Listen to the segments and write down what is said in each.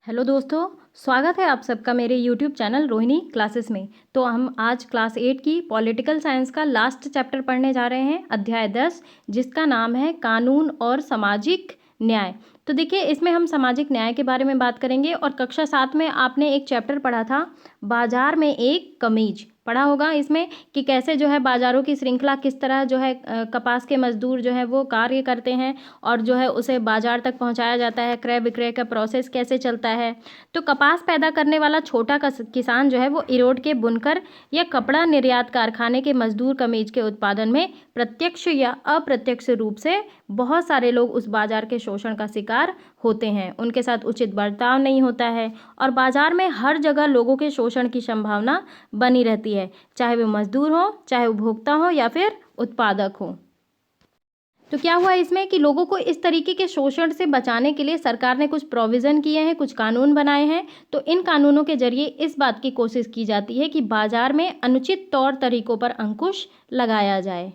Hello दोस्तों, स्वागत है आप सबका मेरे यूट्यूब चैनल रोहिणी क्लासेस में। तो हम आज क्लास 8 की पॉलिटिकल साइंस का लास्ट चैप्टर पढ़ने जा रहे हैं, अध्याय 10, जिसका नाम है कानून और सामाजिक न्याय। तो देखिए, इसमें हम सामाजिक न्याय के बारे में बात करेंगे। और कक्षा 7 में आपने एक चैप्टर पढ़ा था, बाजार में एक कमीज, पढ़ा होगा इसमें कि कैसे जो है बाज़ारों की श्रृंखला किस तरह जो है कपास के मजदूर जो है वो कार्य करते हैं और जो है उसे बाज़ार तक पहुंचाया जाता है, क्रय विक्रय का प्रोसेस कैसे चलता है। तो कपास पैदा करने वाला छोटा किसान जो है वो इरोड के बुनकर या कपड़ा निर्यात कारखाने के मजदूर कमीज के उत्पादन में प्रत्यक्ष या अप्रत्यक्ष रूप से बहुत सारे लोग उस बाजार के शोषण का शिकार होते हैं, उनके साथ उचित बर्ताव नहीं होता है और बाजार में हर जगह लोगों के शोषण की संभावना बनी रहती है, चाहे वे मजदूर हो, चाहे उपभोक्ता हो या फिर उत्पादक हो। तो क्या हुआ इसमें कि लोगों को इस तरीके के शोषण से बचाने के लिए सरकार ने कुछ प्रोविज़न किए हैं, कुछ कानून बनाए हैं। तो इन कानूनों के जरिए इस बात की कोशिश की जाती है कि बाजार में अनुचित तौर तरीकों पर अंकुश लगाया जाए।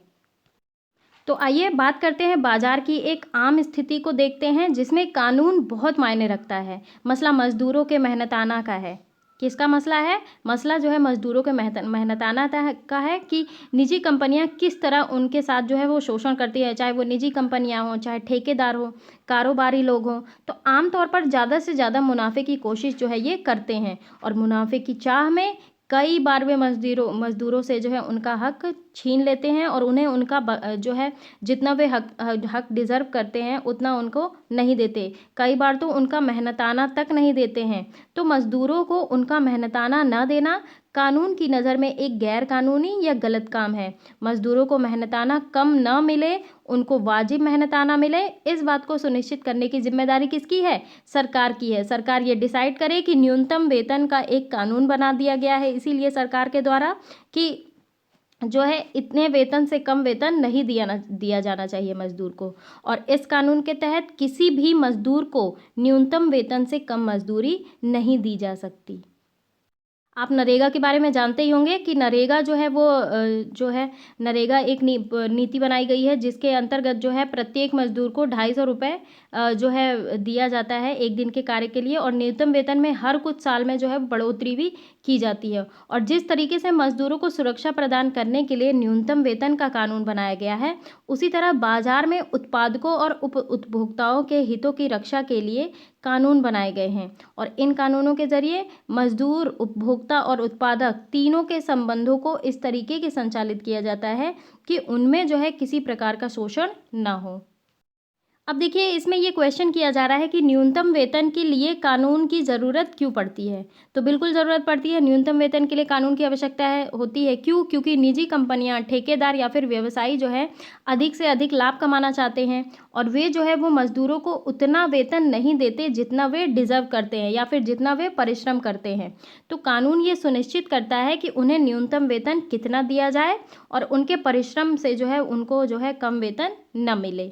तो आइए बात करते हैं बाजार की एक आम स्थिति को देखते हैं जिसमें कानून बहुत मायने रखता है। मसला मजदूरों के मेहनताना का है। किसका मसला है? मसला जो है मजदूरों के मेहनताना का है कि निजी कंपनियां किस तरह उनके साथ जो है वो शोषण करती है, चाहे वो निजी कंपनियां हों, चाहे ठेकेदार हो, कारोबारी लोग हों। तो आमतौर पर ज़्यादा से ज़्यादा मुनाफे की कोशिश जो है ये करते हैं और मुनाफे की चाह में कई बार वे मज़दूरों से जो है उनका हक छीन लेते हैं और उन्हें उनका जो है जितना वे हक डिज़र्व करते हैं उतना उनको नहीं देते। कई बार तो उनका मेहनताना तक नहीं देते हैं। तो मज़दूरों को उनका मेहनताना न देना कानून की नज़र में एक गैर कानूनी या गलत काम है। मज़दूरों को मेहनताना कम न मिले, उनको वाजिब मेहनताना मिले, इस बात को सुनिश्चित करने की जिम्मेदारी किसकी है? सरकार की है। सरकार ये डिसाइड करे कि न्यूनतम वेतन का एक कानून बना दिया गया है इसीलिए सरकार के द्वारा कि जो है इतने वेतन से कम वेतन नहीं दिया जाना चाहिए मजदूर को। और इस कानून के तहत किसी भी मजदूर को न्यूनतम वेतन से कम मजदूरी नहीं दी जा सकती। आप नरेगा के बारे में जानते ही होंगे कि नरेगा जो है वो जो है नरेगा एक नीति बनाई गई है जिसके अंतर्गत जो है प्रत्येक मजदूर को 250 रुपये जो है दिया जाता है एक दिन के कार्य के लिए और न्यूनतम वेतन में हर कुछ साल में जो है बढ़ोतरी भी की जाती है। और जिस तरीके से मजदूरों को सुरक्षा प्रदान करने के लिए न्यूनतम वेतन का कानून बनाया गया है, उसी तरह बाजार में उत्पादकों और उपभोक्ताओं के हितों की रक्षा के लिए कानून बनाए गए हैं। और इन कानूनों के जरिए मजदूर, उपभोक्ता और उत्पादक तीनों के संबंधों को इस तरीके से संचालित किया जाता है कि उनमें जो है किसी प्रकार का शोषण ना हो। अब देखिए, इसमें ये क्वेश्चन किया जा रहा है कि न्यूनतम वेतन के लिए कानून की ज़रूरत क्यों पड़ती है। तो बिल्कुल ज़रूरत पड़ती है, न्यूनतम वेतन के लिए कानून की आवश्यकता होती है। क्यों? क्योंकि निजी कंपनियां, ठेकेदार या फिर व्यवसायी जो है अधिक से अधिक लाभ कमाना चाहते हैं और वे जो है वो मजदूरों को उतना वेतन नहीं देते जितना वे डिज़र्व करते हैं या फिर जितना वे परिश्रम करते हैं। तो कानून ये सुनिश्चित करता है कि उन्हें न्यूनतम वेतन कितना दिया जाए और उनके परिश्रम से जो है उनको जो है कम वेतन न मिले।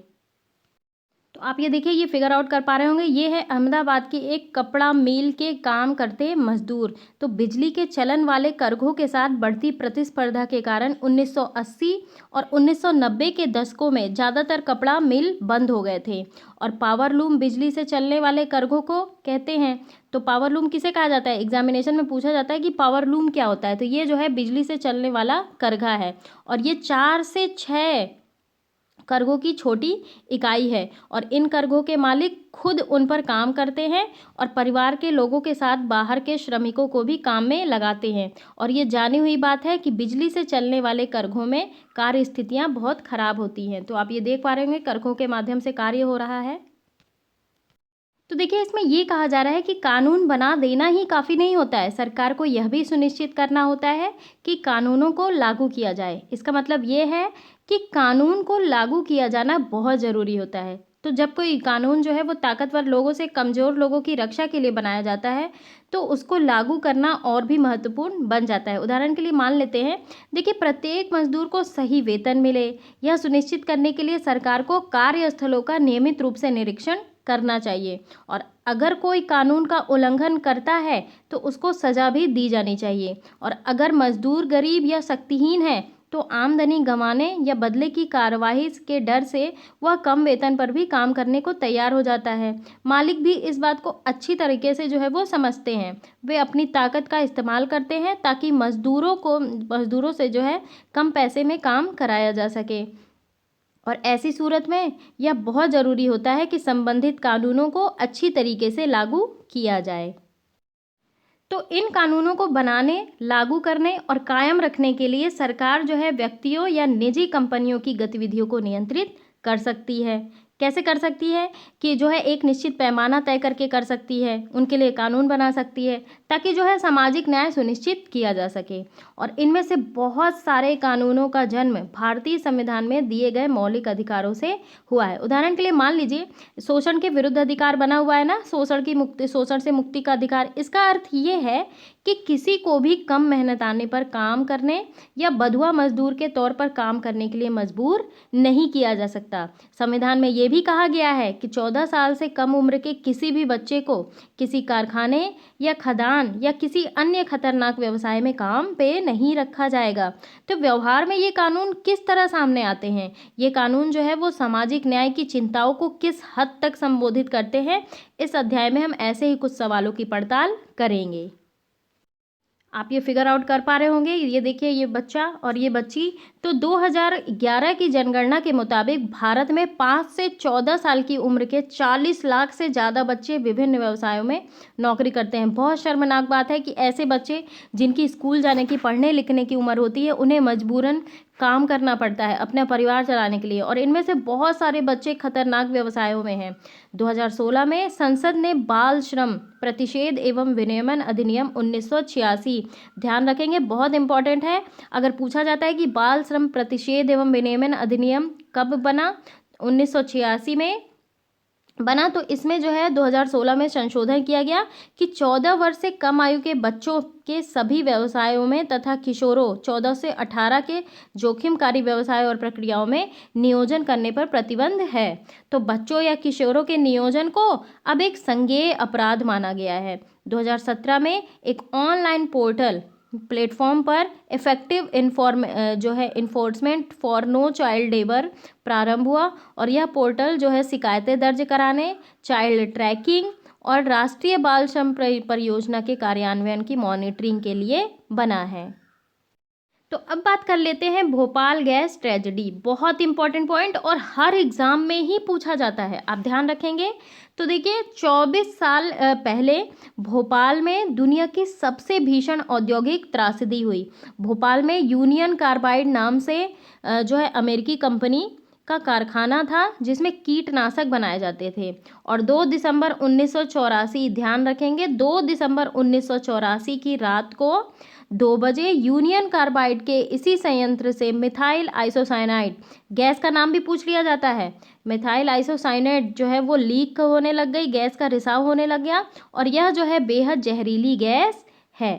तो आप ये देखिए, ये फिगर आउट कर पा रहे होंगे, ये है अहमदाबाद की एक कपड़ा मिल के काम करते मजदूर। तो बिजली के चलन वाले करघों के साथ बढ़ती प्रतिस्पर्धा के कारण 1980 और 1990 के दशकों में ज़्यादातर कपड़ा मिल बंद हो गए थे और पावरलूम बिजली से चलने वाले करघों को कहते हैं। तो पावरलूम किसे कहा जाता है? एग्जामिनेशन में पूछा जाता है कि पावरलूम क्या होता है। तो ये जो है बिजली से चलने वाला करघा है और ये 4 से 6 करघों की छोटी इकाई है और इन करघों के मालिक खुद उन पर काम करते हैं और परिवार के लोगों के साथ बाहर के श्रमिकों को भी काम में लगाते हैं। और ये जानी हुई बात है कि बिजली से चलने वाले करघों में कार्य स्थितियाँ बहुत खराब होती हैं। तो आप ये देख पा रहे होंगे करघों के माध्यम से कार्य हो रहा है। तो देखिए, इसमें ये कहा जा रहा है कि कानून बना देना ही काफ़ी नहीं होता है, सरकार को यह भी सुनिश्चित करना होता है कि कानूनों को लागू किया जाए। इसका मतलब ये है कि कानून को लागू किया जाना बहुत ज़रूरी होता है। तो जब कोई कानून जो है वो ताकतवर लोगों से कमज़ोर लोगों की रक्षा के लिए बनाया जाता है तो उसको लागू करना और भी महत्वपूर्ण बन जाता है। उदाहरण के लिए मान लेते हैं, देखिए, प्रत्येक मजदूर को सही वेतन मिले, यह सुनिश्चित करने के लिए सरकार को कार्यस्थलों का नियमित रूप से निरीक्षण करना चाहिए और अगर कोई कानून का उल्लंघन करता है तो उसको सज़ा भी दी जानी चाहिए। और अगर मजदूर गरीब या शक्तिहीन है तो आमदनी गंवाने या बदले की कार्रवाई के डर से वह कम वेतन पर भी काम करने को तैयार हो जाता है। मालिक भी इस बात को अच्छी तरीके से जो है वो समझते हैं। वे अपनी ताकत का इस्तेमाल करते हैं ताकि मजदूरों से जो है कम पैसे में काम कराया जा सके। और ऐसी सूरत में यह बहुत ज़रूरी होता है कि संबंधित कानूनों को अच्छी तरीके से लागू किया जाए। तो इन कानूनों को बनाने, लागू करने और कायम रखने के लिए सरकार जो है व्यक्तियों या निजी कंपनियों की गतिविधियों को नियंत्रित कर सकती है। कैसे कर सकती है कि जो है एक निश्चित पैमाना तय करके कर सकती है, उनके लिए कानून बना सकती है ताकि जो है सामाजिक न्याय सुनिश्चित किया जा सके। और इनमें से बहुत सारे कानूनों का जन्म भारतीय संविधान में दिए गए मौलिक अधिकारों से हुआ है। उदाहरण के लिए मान लीजिए शोषण के विरुद्ध अधिकार बना हुआ है ना, शोषण से मुक्ति का अधिकार। इसका अर्थ ये है कि किसी को भी कम मेहनत आने पर काम करने या बंधुआ मजदूर के तौर पर काम करने के लिए मजबूर नहीं किया जा सकता। संविधान में ये भी कहा गया है कि 14 साल से कम उम्र के किसी भी बच्चे को किसी कारखाने या खदान या किसी अन्य खतरनाक व्यवसाय में काम पे नहीं रखा जाएगा। तो व्यवहार में ये कानून किस तरह सामने आते हैं, ये कानून जो है वो सामाजिक न्याय की चिंताओं को किस हद तक संबोधित करते हैं, इस अध्याय में हम ऐसे ही कुछ सवालों की पड़ताल करेंगे। आप ये फिगर आउट कर पा रहे होंगे। ये देखिए, ये बच्चा और ये बच्ची। तो 2011 की जनगणना के मुताबिक भारत में 5 से 14 साल की उम्र के 40 लाख से ज़्यादा बच्चे विभिन्न व्यवसायों में नौकरी करते हैं। बहुत शर्मनाक बात है कि ऐसे बच्चे जिनकी स्कूल जाने की, पढ़ने लिखने की उम्र होती है, उन्हें मजबूरन काम करना पड़ता है अपना परिवार चलाने के लिए। और इनमें से बहुत सारे बच्चे खतरनाक व्यवसायों में हैं। 2016 में संसद ने बाल श्रम प्रतिषेध एवं विनियमन अधिनियम 1986, ध्यान रखेंगे बहुत इंपॉर्टेंट है, अगर पूछा जाता है कि बाल श्रम प्रतिषेध एवं विनियमन अधिनियम कब बना, 1986 में बना। तो इसमें जो है 2016 में संशोधन किया गया कि 14 वर्ष से कम आयु के बच्चों के सभी व्यवसायों में तथा किशोरों 14 से 18 के जोखिमकारी व्यवसाय और प्रक्रियाओं में नियोजन करने पर प्रतिबंध है। तो बच्चों या किशोरों के नियोजन को अब एक संज्ञेय अपराध माना गया है। 2017 में एक ऑनलाइन प्लेटफॉर्म पर effective enforcement for no child labour प्रारंभ हुआ। और यह पोर्टल जो है शिकायतें दर्ज कराने, चाइल्ड ट्रैकिंग और राष्ट्रीय बाल श्रम परियोजना के कार्यान्वयन की मॉनिटरिंग के लिए बना है। तो अब बात कर लेते हैं भोपाल गैस ट्रेजेडी। बहुत इंपॉर्टेंट पॉइंट और हर एग्जाम में ही पूछा जाता है, आप ध्यान रखेंगे। तो देखिए 24 साल पहले भोपाल में दुनिया की सबसे भीषण औद्योगिक त्रासदी हुई। भोपाल में यूनियन कार्बाइड नाम से जो है अमेरिकी कंपनी का कारखाना था जिसमें कीटनाशक बनाए जाते थे। और 2 दिसंबर 1984, ध्यान रखेंगे 2 दिसंबर 1984 की रात को 2 बजे यूनियन कार्बाइड के इसी संयंत्र से मिथाइल आइसोसाइनाइड, गैस का नाम भी पूछ लिया जाता है, मिथाइल आइसोसाइनाइड जो है वो लीक होने लग गई, गैस का रिसाव होने लग गया। और यह जो है बेहद जहरीली गैस है।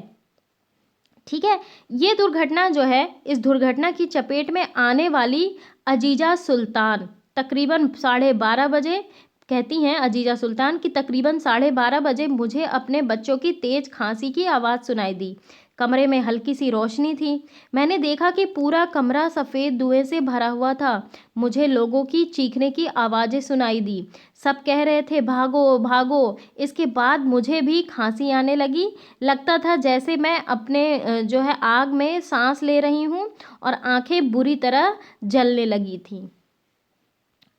ठीक है, ये दुर्घटना जो है, इस दुर्घटना की चपेट में आने वाली अजीजा सुल्तान तकरीबन 12:30 बजे, कहती हैं अजीजा सुल्तान कि तकरीबन 12:30 बजे मुझे अपने बच्चों की तेज खांसी की आवाज़ सुनाई दी। कमरे में हल्की सी रोशनी थी। मैंने देखा कि पूरा कमरा सफ़ेद धुएं से भरा हुआ था। मुझे लोगों की चीखने की आवाज़ें सुनाई दी। सब कह रहे थे भागो भागो। इसके बाद मुझे भी खांसी आने लगी। लगता था जैसे मैं अपने जो है आग में सांस ले रही हूँ और आंखें बुरी तरह जलने लगी थी।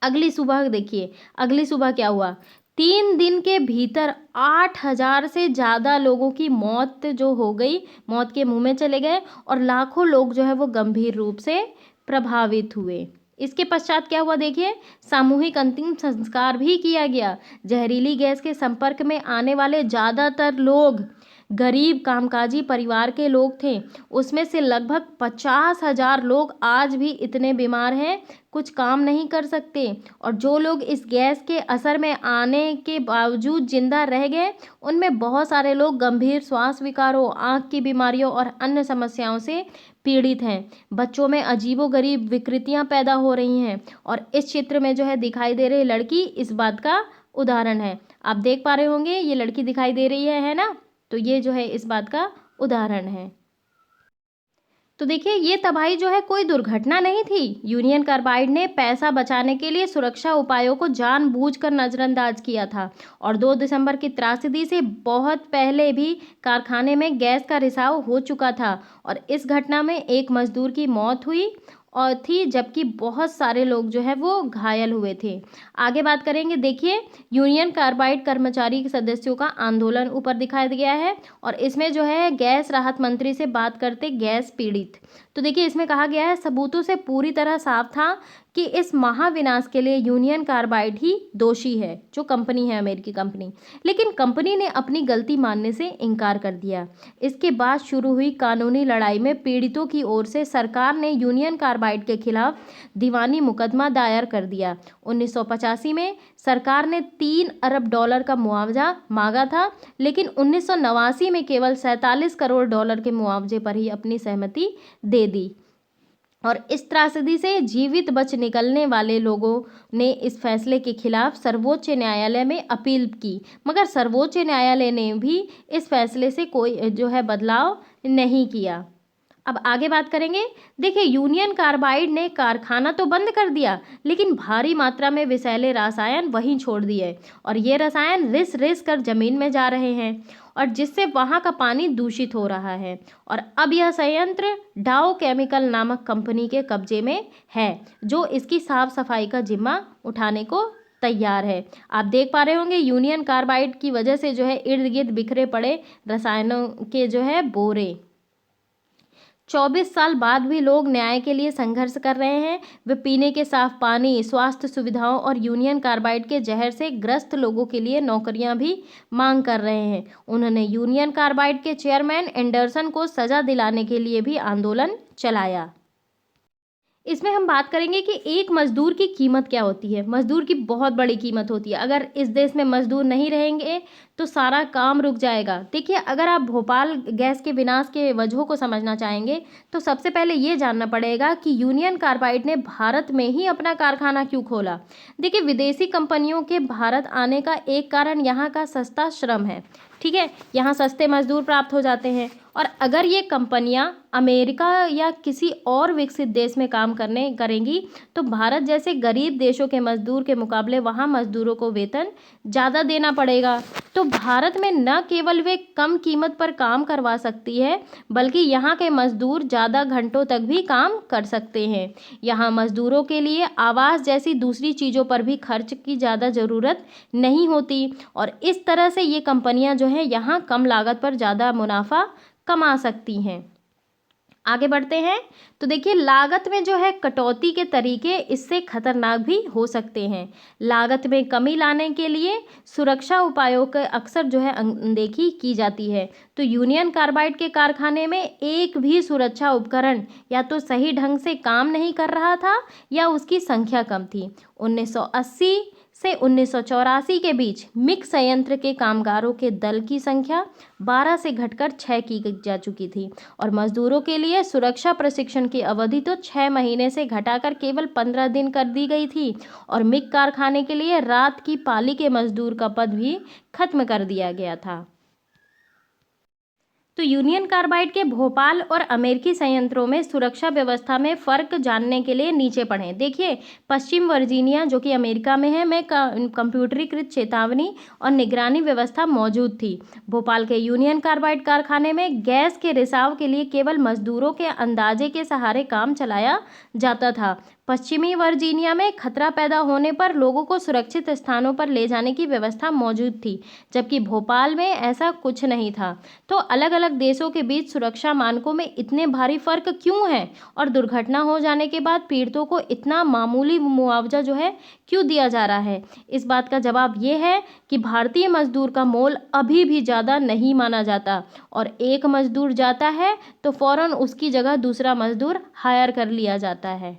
अगली सुबह देखिए, अगली सुबह क्या हुआ। 3 दिन के भीतर 8,000 से ज़्यादा लोगों की मौत जो हो गई, मौत के मुंह में चले गए और लाखों लोग जो है वो गंभीर रूप से प्रभावित हुए। इसके पश्चात क्या हुआ देखिए, सामूहिक अंतिम संस्कार भी किया गया। जहरीली गैस के संपर्क में आने वाले ज़्यादातर लोग गरीब कामकाजी परिवार के लोग थे। उसमें से लगभग 50,000 लोग आज भी इतने बीमार हैं कुछ काम नहीं कर सकते। और जो लोग इस गैस के असर में आने के बावजूद जिंदा रह गए, उनमें बहुत सारे लोग गंभीर श्वास विकारों, आँख की बीमारियों और अन्य समस्याओं से पीड़ित हैं। बच्चों में अजीबोगरीब विकृतियां पैदा हो रही हैं। और इस चित्र में जो है दिखाई दे रही लड़की इस बात का उदाहरण है। आप देख पा रहे होंगे ये लड़की दिखाई दे रही है ना, तो ये जो है इस बात का उदाहरण है। तो देखिए ये तबाही जो है कोई दुर्घटना नहीं थी। यूनियन कार्बाइड ने पैसा बचाने के लिए सुरक्षा उपायों को जानबूझकर नज़रअंदाज किया था और 2 दिसंबर की त्रासदी से बहुत पहले भी कारखाने में गैस का रिसाव हो चुका था और इस घटना में एक मजदूर की मौत हुई और थी, जबकि बहुत सारे लोग जो है वो घायल हुए थे। आगे बात करेंगे, देखिए यूनियन कार्बाइड कर्मचारी के सदस्यों का आंदोलन ऊपर दिखाया गया है और इसमें जो है गैस राहत मंत्री से बात करते गैस पीड़ित। तो देखिए इसमें कहा गया है सबूतों से पूरी तरह साफ था कि इस महाविनाश के लिए यूनियन कार्बाइड ही दोषी है, जो कंपनी है अमेरिकी कंपनी। लेकिन कंपनी ने अपनी गलती मानने से इनकार कर दिया। इसके बाद शुरू हुई कानूनी लड़ाई में पीड़ितों की ओर से सरकार ने यूनियन कार्बाइड के खिलाफ दीवानी मुकदमा दायर कर दिया। 1985 में सरकार ने $3 अरब का मुआवजा मांगा था, लेकिन 1989 में केवल $47 करोड़ के मुआवजे पर ही अपनी सहमति दे दी और इस त्रासदी से जीवित बच निकलने वाले लोगों ने इस फैसले के खिलाफ सर्वोच्च न्यायालय में अपील की, मगर सर्वोच्च न्यायालय ने भी इस फैसले से कोई जो है बदलाव नहीं किया। अब आगे बात करेंगे, देखिए यूनियन कार्बाइड ने कारखाना तो बंद कर दिया, लेकिन भारी मात्रा में विषैले रसायन वहीं छोड़ दिए और ये रसायन रिस रिस कर जमीन में जा रहे हैं और जिससे वहाँ का पानी दूषित हो रहा है और अब यह संयंत्र डाउ केमिकल नामक कंपनी के कब्जे में है, जो इसकी साफ सफाई का जिम्मा उठाने को तैयार है। आप देख पा रहे होंगे यूनियन कार्बाइड की वजह से जो है इर्द गिर्द बिखरे पड़े रसायनों के जो है बोरे। 24 साल बाद भी लोग न्याय के लिए संघर्ष कर रहे हैं। वे पीने के साफ पानी, स्वास्थ्य सुविधाओं और यूनियन कार्बाइड के जहर से ग्रस्त लोगों के लिए नौकरियां भी मांग कर रहे हैं। उन्होंने यूनियन कार्बाइड के चेयरमैन एंडरसन को सजा दिलाने के लिए भी आंदोलन चलाया। इसमें हम बात करेंगे कि एक मजदूर की कीमत क्या होती है। मजदूर की बहुत बड़ी कीमत होती है। अगर इस देश में मजदूर नहीं रहेंगे तो सारा काम रुक जाएगा। देखिए अगर आप भोपाल गैस के विनाश के वजहों को समझना चाहेंगे तो सबसे पहले ये जानना पड़ेगा कि यूनियन कार्बाइड ने भारत में ही अपना कारखाना क्यों खोला। देखिए विदेशी कंपनियों के भारत आने का एक कारण यहाँ का सस्ता श्रम है। ठीक है, यहाँ सस्ते मजदूर प्राप्त हो जाते हैं और अगर ये कंपनियां अमेरिका या किसी और विकसित देश में काम करेंगी तो भारत जैसे गरीब देशों के मजदूर के मुकाबले वहाँ मजदूरों को वेतन ज़्यादा देना पड़ेगा। तो भारत में न केवल वे कम कीमत पर काम करवा सकती है, बल्कि यहाँ के मजदूर ज़्यादा घंटों तक भी काम कर सकते हैं। यहाँ मजदूरों के लिए आवास जैसी दूसरी चीज़ों पर भी खर्च की ज़्यादा ज़रूरत नहीं होती और इस तरह से ये कंपनियां जो है यहाँ कम लागत पर ज़्यादा मुनाफा कमा सकती हैं। आगे बढ़ते हैं तो देखिए लागत में जो है कटौती के तरीके इससे खतरनाक भी हो सकते हैं। लागत में कमी लाने के लिए सुरक्षा उपायों के अक्सर जो है अनदेखी की जाती है। तो यूनियन कार्बाइड के कारखाने में एक भी सुरक्षा उपकरण या तो सही ढंग से काम नहीं कर रहा था या उसकी संख्या कम थी। 1980 से 1984 के बीच मिक्स संयंत्र के कामगारों के दल की संख्या 12 से घटकर 6 की जा चुकी थी और मजदूरों के लिए सुरक्षा प्रशिक्षण की अवधि तो 6 महीने से घटाकर केवल 15 दिन कर दी गई थी और मिग कारखाने के लिए रात की पाली के मजदूर का पद भी खत्म कर दिया गया था। तो यूनियन कार्बाइड के भोपाल और अमेरिकी संयंत्रों में सुरक्षा व्यवस्था में फ़र्क जानने के लिए नीचे पढ़ें। देखिए पश्चिम वर्जीनिया जो कि अमेरिका में है में कंप्यूटरीकृत चेतावनी और निगरानी व्यवस्था मौजूद थी। भोपाल के यूनियन कार्बाइड कारखाने में गैस के रिसाव के लिए केवल मजदूरों के अंदाजे के सहारे काम चलाया जाता था। पश्चिमी वर्जीनिया में खतरा पैदा होने पर लोगों को सुरक्षित स्थानों पर ले जाने की व्यवस्था मौजूद थी, जबकि भोपाल में ऐसा कुछ नहीं था। तो अलग अलग देशों के बीच सुरक्षा मानकों में इतने भारी फर्क क्यों है और दुर्घटना हो जाने के बाद पीड़ितों को इतना मामूली मुआवजा जो है क्यों दिया जा रहा है। इस बात का जवाब ये है कि भारतीय मजदूर का मोल अभी भी ज़्यादा नहीं माना जाता और एक मजदूर जाता है तो फौरन उसकी जगह दूसरा मजदूर हायर कर लिया जाता है।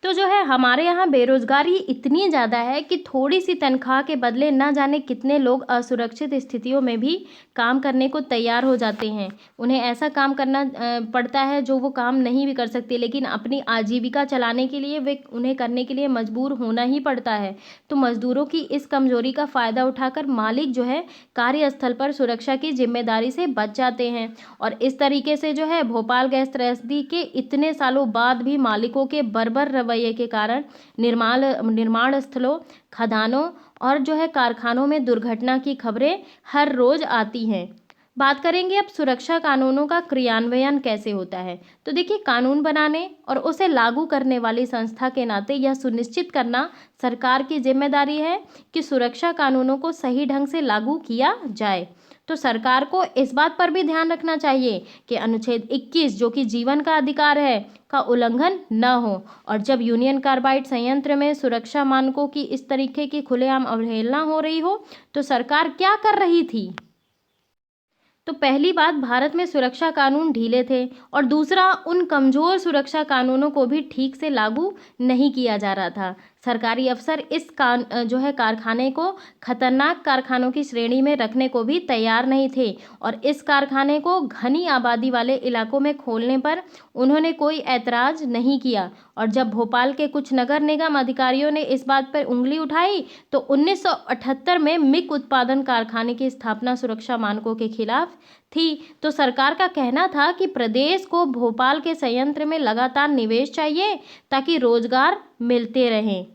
तो जो है हमारे यहाँ बेरोज़गारी इतनी ज़्यादा है कि थोड़ी सी तनख्वाह के बदले ना जाने कितने लोग असुरक्षित स्थितियों में भी काम करने को तैयार हो जाते हैं। उन्हें ऐसा काम करना पड़ता है जो वो काम नहीं भी कर सकते, लेकिन अपनी आजीविका चलाने के लिए वे उन्हें करने के लिए मजबूर होना ही पड़ता है। तो मज़दूरों की इस कमज़ोरी का फ़ायदा उठाकर मालिक जो है कार्यस्थल पर सुरक्षा की जिम्मेदारी से बच जाते हैं। और इस तरीके से जो है भोपाल गैस त्रैसदी के इतने सालों बाद भी मालिकों के बर्बर रवैये के कारण निर्माण स्थलों, खदानों और जो है कारखानों में दुर्घटना की खबरें हर रोज आती हैं। बात करेंगे अब सुरक्षा कानूनों का क्रियान्वयन कैसे होता है। तो देखिए, कानून बनाने और उसे लागू करने वाली संस्था के नाते यह सुनिश्चित करना सरकार की जिम्मेदारी है कि सुरक्षा कानूनों को सही ढंग से लागू किया जाए। तो सरकार को इस बात पर भी ध्यान रखना चाहिए कि अनुच्छेद 21 जो कि जीवन का अधिकार है का उल्लंघन न हो। और जब यूनियन कार्बाइड संयंत्र में सुरक्षा मानकों की इस तरीके की खुलेआम अवहेलना हो रही हो तो सरकार क्या कर रही थी। तो पहली बात, भारत में सुरक्षा कानून ढीले थे और दूसरा, उन कमज़ोर सुरक्षा कानूनों को भी ठीक से लागू नहीं किया जा रहा था। सरकारी अफसर इस जो है कारखाने को खतरनाक कारखानों की श्रेणी में रखने को भी तैयार नहीं थे और इस कारखाने को घनी आबादी वाले इलाकों में खोलने पर उन्होंने कोई ऐतराज़ नहीं किया। और जब भोपाल के कुछ नगर निगम अधिकारियों ने इस बात पर उंगली उठाई तो 1978 में मिग उत्पादन कारखाने की स्थापना सुरक्षा मानकों के खिलाफ थी। तो सरकार का कहना था कि प्रदेश को भोपाल के संयंत्र में लगातार निवेश चाहिए ताकि रोजगार मिलते रहें।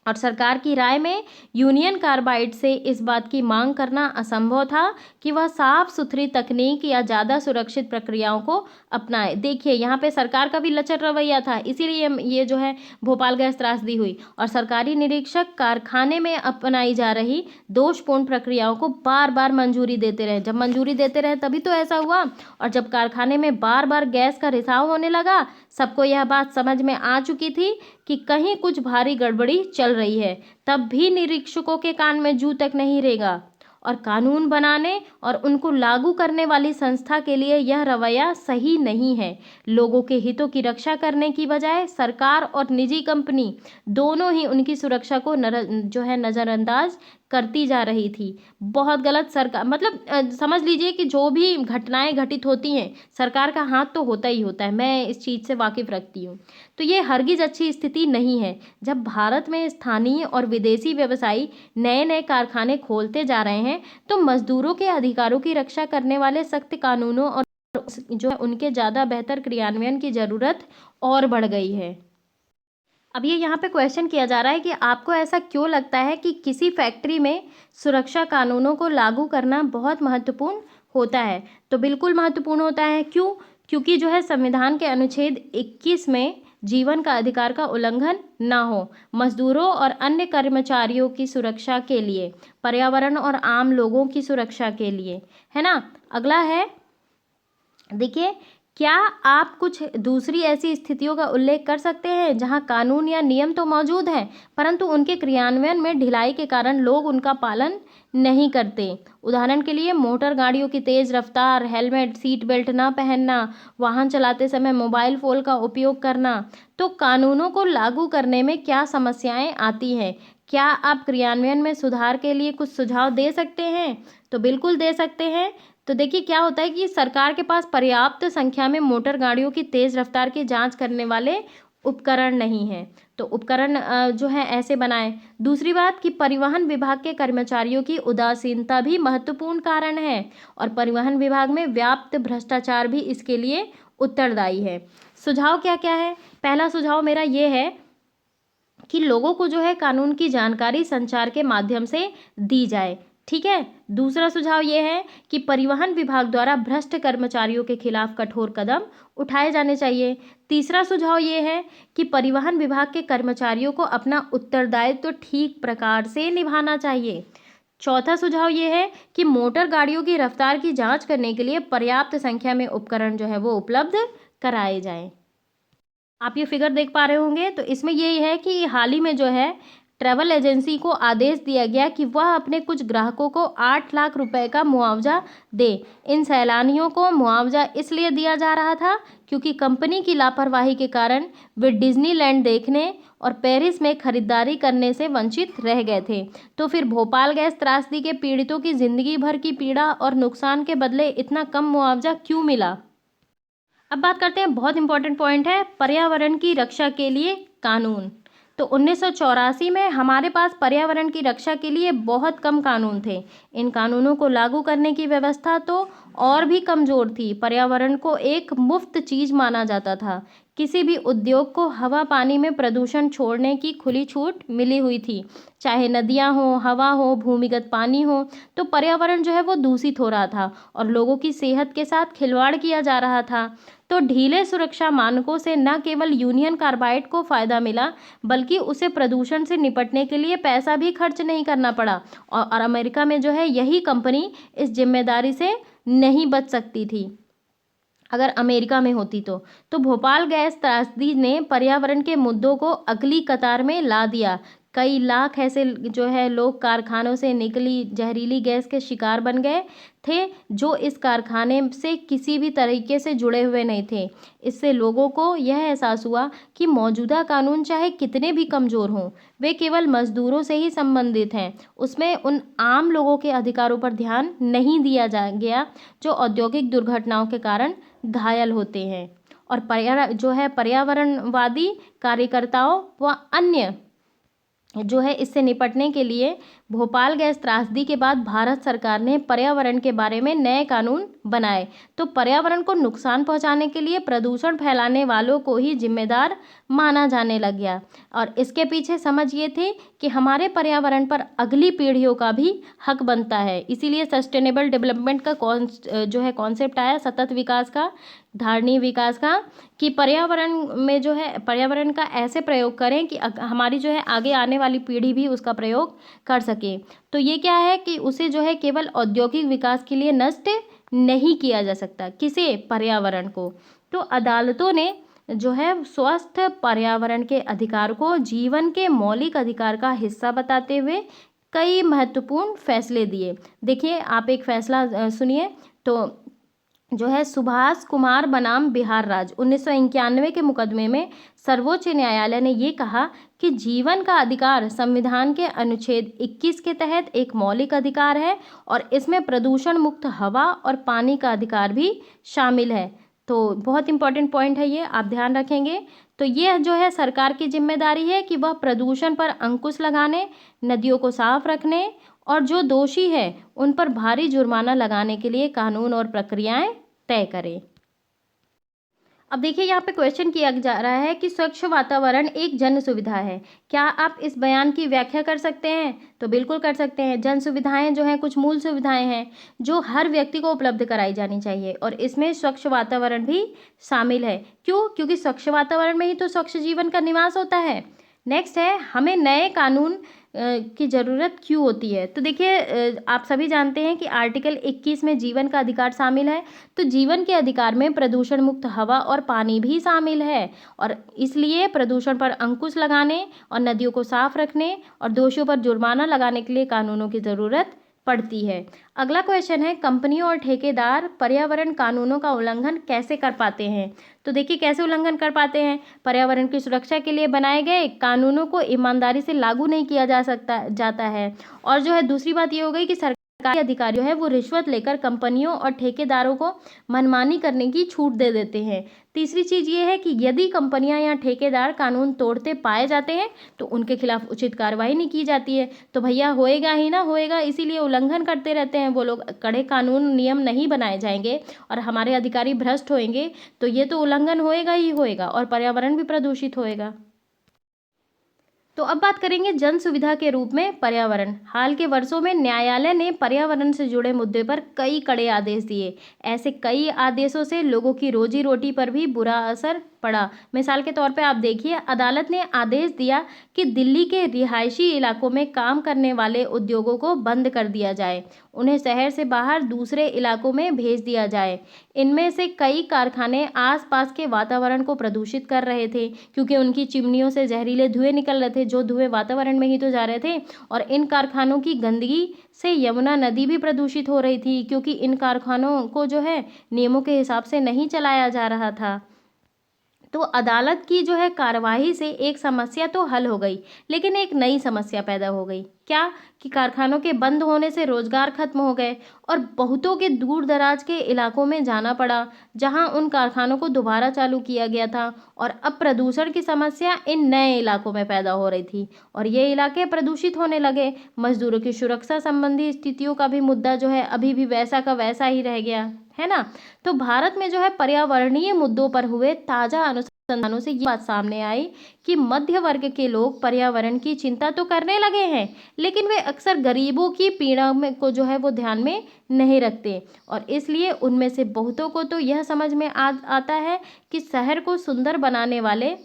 और सरकार की राय में यूनियन कार्बाइड से इस बात की मांग करना असंभव था कि वह साफ सुथरी तकनीक या ज़्यादा सुरक्षित प्रक्रियाओं को अपनाए। देखिए, यहाँ पे सरकार का भी लचर रवैया था, इसीलिए ये जो है भोपाल गैस त्रासदी हुई। और सरकारी निरीक्षक कारखाने में अपनाई जा रही दोषपूर्ण प्रक्रियाओं को बार बार मंजूरी देते रहे। जब मंजूरी देते रहे तभी तो ऐसा हुआ। और जब कारखाने में बार बार गैस का रिसाव होने लगा, सबको यह बात समझ में आ चुकी थी कि कहीं कुछ भारी गड़बड़ी चल रही है, तब भी निरीक्षकों के कान में जू तक नहीं रेंगा। और कानून बनाने और उनको लागू करने वाली संस्था के लिए यह रवैया सही नहीं है। लोगों के हितों की रक्षा करने की बजाय सरकार और निजी कंपनी दोनों ही उनकी सुरक्षा को जो है नज़रअंदाज करती जा रही थी। बहुत गलत सरकार, मतलब समझ लीजिए कि जो भी घटनाएं घटित होती हैं सरकार का हाथ तो होता ही होता है। मैं इस चीज़ से वाकिफ़ रखती हूँ। तो ये हरगिज़ अच्छी स्थिति नहीं है। जब भारत में स्थानीय और विदेशी व्यवसायी नए नए कारखाने खोलते जा रहे हैं तो मजदूरों के अधिकारों की रक्षा करने वाले सख्त कानूनों और जो है उनके ज़्यादा बेहतर क्रियान्वयन की ज़रूरत और बढ़ गई है। अब ये यहाँ पे क्वेश्चन किया जा रहा है कि आपको ऐसा क्यों लगता है कि किसी फैक्ट्री में सुरक्षा कानूनों को लागू करना बहुत महत्वपूर्ण होता है। तो बिल्कुल महत्वपूर्ण होता है। क्यों? क्योंकि जो है संविधान के अनुच्छेद 21 में जीवन का अधिकार का उल्लंघन ना हो, मजदूरों और अन्य कर्मचारियों की सुरक्षा के लिए, पर्यावरण और आम लोगों की सुरक्षा के लिए, है ना। अगला है, देखिए, क्या आप कुछ दूसरी ऐसी स्थितियों का उल्लेख कर सकते हैं जहां कानून या नियम तो मौजूद हैं परंतु उनके क्रियान्वयन में ढिलाई के कारण लोग उनका पालन नहीं करते। उदाहरण के लिए मोटर गाड़ियों की तेज़ रफ्तार, हेलमेट, सीट बेल्ट ना पहनना, वाहन चलाते समय मोबाइल फ़ोन का उपयोग करना। तो कानूनों को लागू करने में क्या समस्याएं आती हैं? क्या आप क्रियान्वयन में सुधार के लिए कुछ सुझाव दे सकते हैं? तो बिल्कुल दे सकते हैं। तो देखिए, क्या होता है कि सरकार के पास पर्याप्त संख्या में मोटर गाड़ियों की तेज़ रफ्तार की जांच करने वाले उपकरण नहीं हैं। तो उपकरण जो है ऐसे बनाएं। दूसरी बात कि परिवहन विभाग के कर्मचारियों की उदासीनता भी महत्वपूर्ण कारण है और परिवहन विभाग में व्याप्त भ्रष्टाचार भी इसके लिए उत्तरदायी है। सुझाव क्या क्या है? पहला सुझाव मेरा ये है कि लोगों को जो है कानून की जानकारी संचार के माध्यम से दी जाए। ठीक है। दूसरा सुझाव ये है कि परिवहन विभाग द्वारा भ्रष्ट कर्मचारियों के खिलाफ कठोर कदम उठाए जाने चाहिए। तीसरा सुझाव ये है कि परिवहन विभाग के कर्मचारियों को अपना उत्तरदायित्व तो ठीक प्रकार से निभाना चाहिए। चौथा सुझाव ये है कि मोटर गाड़ियों की रफ्तार की जांच करने के लिए पर्याप्त संख्या में उपकरण जो है वो उपलब्ध कराए जाएं। आप ये फिगर देख पा रहे होंगे। तो इसमें ये है कि हाल ही में जो है ट्रैवल एजेंसी को आदेश दिया गया कि वह अपने कुछ ग्राहकों को 8 लाख रुपए का मुआवजा दे। इन सैलानियों को मुआवजा इसलिए दिया जा रहा था क्योंकि कंपनी की लापरवाही के कारण वे डिज्नीलैंड देखने और पेरिस में खरीदारी करने से वंचित रह गए थे। तो फिर भोपाल गैस त्रासदी के पीड़ितों की जिंदगी भर की पीड़ा और नुकसान के बदले इतना कम मुआवजा क्यों मिला? अब बात करते हैं, बहुत इंपॉर्टेंट पॉइंट है, पर्यावरण की रक्षा के लिए कानून। तो 1984 में हमारे पास पर्यावरण की रक्षा के लिए बहुत कम कानून थे। इन कानूनों को लागू करने की व्यवस्था तो और भी कमज़ोर थी। पर्यावरण को एक मुफ्त चीज़ माना जाता था। किसी भी उद्योग को हवा पानी में प्रदूषण छोड़ने की खुली छूट मिली हुई थी, चाहे नदियाँ हो, हवा हो, भूमिगत पानी हो। तो पर्यावरण जो है वो दूषित हो रहा था और लोगों की सेहत के साथ खिलवाड़ किया जा रहा था। तो ढीले सुरक्षा मानकों से न केवल यूनियन कार्बाइड को फ़ायदा मिला, बल्कि उसे प्रदूषण से निपटने के लिए पैसा भी खर्च नहीं करना पड़ा। और अमेरिका में जो है यही कंपनी इस जिम्मेदारी से नहीं बच सकती थी अगर अमेरिका में होती तो भोपाल गैस त्रासदी ने पर्यावरण के मुद्दों को अगली कतार में ला दिया। कई लाख ऐसे जो है लोग कारखानों से निकली जहरीली गैस के शिकार बन गए थे, जो इस कारखाने से किसी भी तरीके से जुड़े हुए नहीं थे। इससे लोगों को यह एहसास हुआ कि मौजूदा कानून चाहे कितने भी कमज़ोर हों, वे केवल मज़दूरों से ही संबंधित हैं। उसमें उन आम लोगों के अधिकारों पर ध्यान नहीं दिया गया जो औद्योगिक दुर्घटनाओं के कारण घायल होते हैं। और पर्यावरणवादी कार्यकर्ताओं व अन्य जो है इससे निपटने के लिए भोपाल गैस त्रासदी के बाद भारत सरकार ने पर्यावरण के बारे में नए कानून बनाए। तो पर्यावरण को नुकसान पहुंचाने के लिए प्रदूषण फैलाने वालों को ही जिम्मेदार माना जाने लग गया। और इसके पीछे समझ ये थी कि हमारे पर्यावरण पर अगली पीढ़ियों का भी हक बनता है। इसीलिए सस्टेनेबल डेवलपमेंट का जो है कॉन्सेप्ट आया, सतत विकास का, धारणीय विकास का, कि पर्यावरण में जो है पर्यावरण का ऐसे प्रयोग करें कि हमारी जो है आगे आने वाली पीढ़ी भी उसका प्रयोग कर सके। तो ये क्या है कि उसे जो है केवल औद्योगिक विकास के लिए नष्ट नहीं किया जा सकता, किसे, पर्यावरण को। तो अदालतों ने जो है स्वस्थ पर्यावरण के अधिकार को जीवन के मौलिक अधिकार का हिस्सा बताते हुए कई महत्वपूर्ण फैसले दिए। देखिए, आप एक फैसला सुनिए। तो जो है सुभाष कुमार बनाम बिहार राज्य 1991 के मुकदमे में सर्वोच्च न्यायालय ने ये कहा कि जीवन का अधिकार संविधान के अनुच्छेद 21 के तहत एक मौलिक अधिकार है और इसमें प्रदूषण मुक्त हवा और पानी का अधिकार भी शामिल है। तो बहुत इंपॉर्टेंट पॉइंट है ये, आप ध्यान रखेंगे। तो ये जो है सरकार की जिम्मेदारी है कि वह प्रदूषण पर अंकुश लगाने, नदियों को साफ रखने और जो दोषी है उन पर भारी जुर्माना लगाने के लिए कानून और प्रक्रियाएं तय करें। अब देखिए, यहाँ पे क्वेश्चन किया जा रहा है कि स्वच्छ वातावरण एक जन सुविधा है। क्या आप इस बयान की व्याख्या कर सकते हैं? तो बिल्कुल कर सकते हैं। जन सुविधाएं जो हैं कुछ मूल सुविधाएं हैं जो हर व्यक्ति को उपलब्ध कराई जानी चाहिए और इसमें स्वच्छ वातावरण भी शामिल है। क्यों? क्योंकि स्वच्छ वातावरण में ही तो स्वच्छ जीवन का निवास होता है। नेक्स्ट है, हमें नए कानून की ज़रूरत क्यों होती है? तो देखिए, आप सभी जानते हैं कि आर्टिकल 21 में जीवन का अधिकार शामिल है। तो जीवन के अधिकार में प्रदूषण मुक्त हवा और पानी भी शामिल है और इसलिए प्रदूषण पर अंकुश लगाने और नदियों को साफ रखने और दोषियों पर जुर्माना लगाने के लिए कानूनों की ज़रूरत पड़ती है। अगला क्वेश्चन है, कंपनियों और ठेकेदार पर्यावरण कानूनों का उल्लंघन कैसे कर पाते हैं? तो देखिए, कैसे उल्लंघन कर पाते हैं? पर्यावरण की सुरक्षा के लिए बनाए गए कानूनों को ईमानदारी से लागू नहीं किया जाता है। और जो है दूसरी बात ये हो गई कि सरकारी अधिकारी जो है वो रिश्वत लेकर कंपनियों और ठेकेदारों को मनमानी करने की छूट दे देते हैं। तीसरी चीज़ ये है कि यदि कंपनियां या ठेकेदार कानून तोड़ते पाए जाते हैं तो उनके खिलाफ उचित कार्रवाई नहीं की जाती है। तो भैया होएगा ही ना, होएगा, इसीलिए उल्लंघन करते रहते हैं वो लोग। कड़े कानून नियम नहीं बनाए जाएंगे और हमारे अधिकारी भ्रष्ट होंगे तो ये तो उल्लंघन होएगा ही होएगा और पर्यावरण भी प्रदूषित होएगा। तो अब बात करेंगे जन सुविधा के रूप में पर्यावरण। हाल के वर्षों में न्यायालय ने पर्यावरण से जुड़े मुद्दे पर कई कड़े आदेश दिए। ऐसे कई आदेशों से लोगों की रोजी रोटी पर भी बुरा असर पड़ा। मिसाल के तौर पे आप देखिए, अदालत ने आदेश दिया कि दिल्ली के रिहायशी इलाकों में काम करने वाले उद्योगों को बंद कर दिया जाए, उन्हें शहर से बाहर दूसरे इलाकों में भेज दिया जाए। इनमें से कई कारखाने आसपास के वातावरण को प्रदूषित कर रहे थे, क्योंकि उनकी चिमनियों से जहरीले धुएं निकल रहे थे, जो धुएं वातावरण में ही तो जा रहे थे। और इन कारखानों की गंदगी से यमुना नदी भी प्रदूषित हो रही थी, क्योंकि इन कारखानों को जो है नियमों के हिसाब से नहीं चलाया जा रहा था। तो अदालत की जो है कार्यवाही से एक समस्या तो हल हो गई, लेकिन एक नई समस्या पैदा हो गई। क्या? कि कारखानों के बंद होने से रोजगार खत्म हो गए और बहुतों के दूर दराज के इलाकों में जाना पड़ा, जहां उन कारखानों को दोबारा चालू किया गया था। और अब प्रदूषण की समस्या इन नए इलाकों में पैदा हो रही थी और ये इलाके प्रदूषित होने लगे। मजदूरों की सुरक्षा संबंधी स्थितियों का भी मुद्दा जो है अभी भी वैसा का वैसा ही रह गया है ना। तो भारत में जो है पर्यावरणीय मुद्दों पर हुए ताजा अनुसंधानों से ये बात सामने आई कि मध्य वर्ग के लोग पर्यावरण की चिंता तो करने लगे हैं, लेकिन वे अक्सर गरीबों की पीड़ा में को जो है वो ध्यान में नहीं रखते। और इसलिए उनमें से बहुतों को तो यह समझ में आता है कि शहर को सुंदर बनाने वाले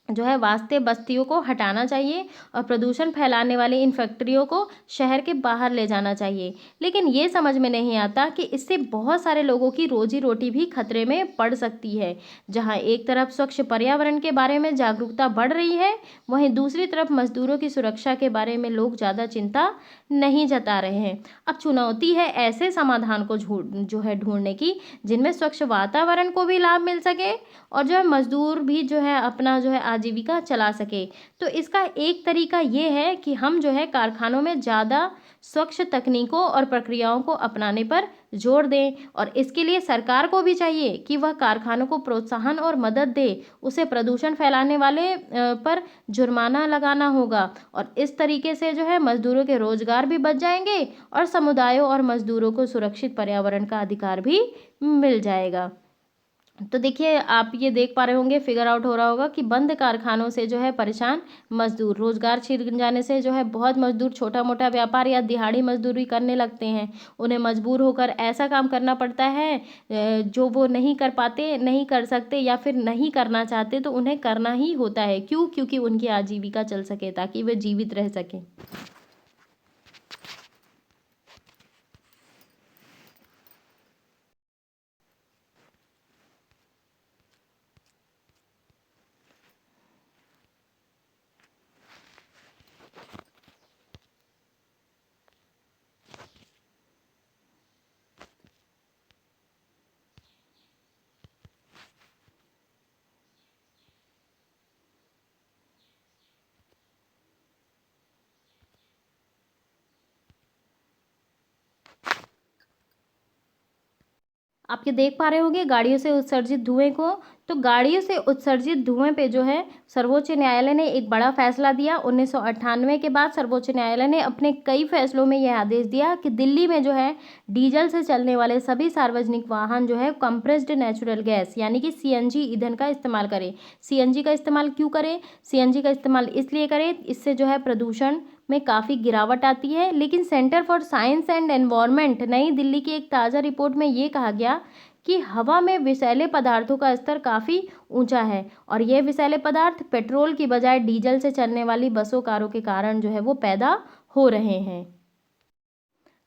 जो है वास्ते बस्तियों को हटाना चाहिए और प्रदूषण फैलाने वाली इन फैक्ट्रियों को शहर के बाहर ले जाना चाहिए। लेकिन ये समझ में नहीं आता कि इससे बहुत सारे लोगों की रोजी रोटी भी खतरे में पड़ सकती है। जहाँ एक तरफ स्वच्छ पर्यावरण के बारे में जागरूकता बढ़ रही है, वहीं दूसरी तरफ मजदूरों की सुरक्षा के बारे में लोग ज़्यादा चिंता नहीं जता रहे हैं। अब चुनौती है ऐसे समाधान को जो है ढूंढने की, जिनमें स्वच्छ वातावरण को भी लाभ मिल सके और जो है मजदूर भी जो है अपना जो है आजीविका चला सके। तो इसका एक तरीका ये है कि हम जो है कारखानों में ज़्यादा स्वच्छ तकनीकों और प्रक्रियाओं को अपनाने पर जोर दें। और इसके लिए सरकार को भी चाहिए कि वह कारखानों को प्रोत्साहन और मदद दे। उसे प्रदूषण फैलाने वाले पर जुर्माना लगाना होगा और इस तरीके से जो है मजदूरों के रोजगार भी बच जाएंगे और समुदायों और मजदूरों को सुरक्षित पर्यावरण का अधिकार भी मिल जाएगा। तो देखिए, आप ये देख पा रहे होंगे, फिगर आउट हो रहा होगा कि बंद कारखानों से जो है परेशान मजदूर, रोजगार छिन जाने से जो है बहुत मजदूर छोटा मोटा व्यापार या दिहाड़ी मजदूरी करने लगते हैं। उन्हें मजबूर होकर ऐसा काम करना पड़ता है जो वो नहीं कर पाते, नहीं कर सकते या फिर नहीं करना चाहते, तो उन्हें करना ही होता है। क्यों? क्योंकि उनकी आजीविका चल सके, ताकि वे जीवित रह सकें। आप ये देख पा रहे होंगे गाड़ियों से उत्सर्जित धुएं को। तो गाड़ियों से उत्सर्जित धुएं पे जो है सर्वोच्च न्यायालय ने एक बड़ा फैसला दिया। 1998 के बाद सर्वोच्च न्यायालय ने अपने कई फैसलों में यह आदेश दिया कि दिल्ली में जो है डीजल से चलने वाले सभी सार्वजनिक वाहन जो है कंप्रेस्ड नेचुरल गैस यानी कि सीएनजी ईंधन का इस्तेमाल करें। सीएनजी का इस्तेमाल क्यों करें? सीएनजी का इस्तेमाल इसलिए करें, इससे जो है प्रदूषण में काफ़ी गिरावट आती है। लेकिन centre for science and environment नई दिल्ली की एक ताज़ा रिपोर्ट में ये कहा गया कि हवा में विषैले पदार्थों का स्तर काफ़ी ऊंचा है और ये विषैले पदार्थ पेट्रोल की बजाय डीजल से चलने वाली बसों कारों के कारण जो है वो पैदा हो रहे हैं।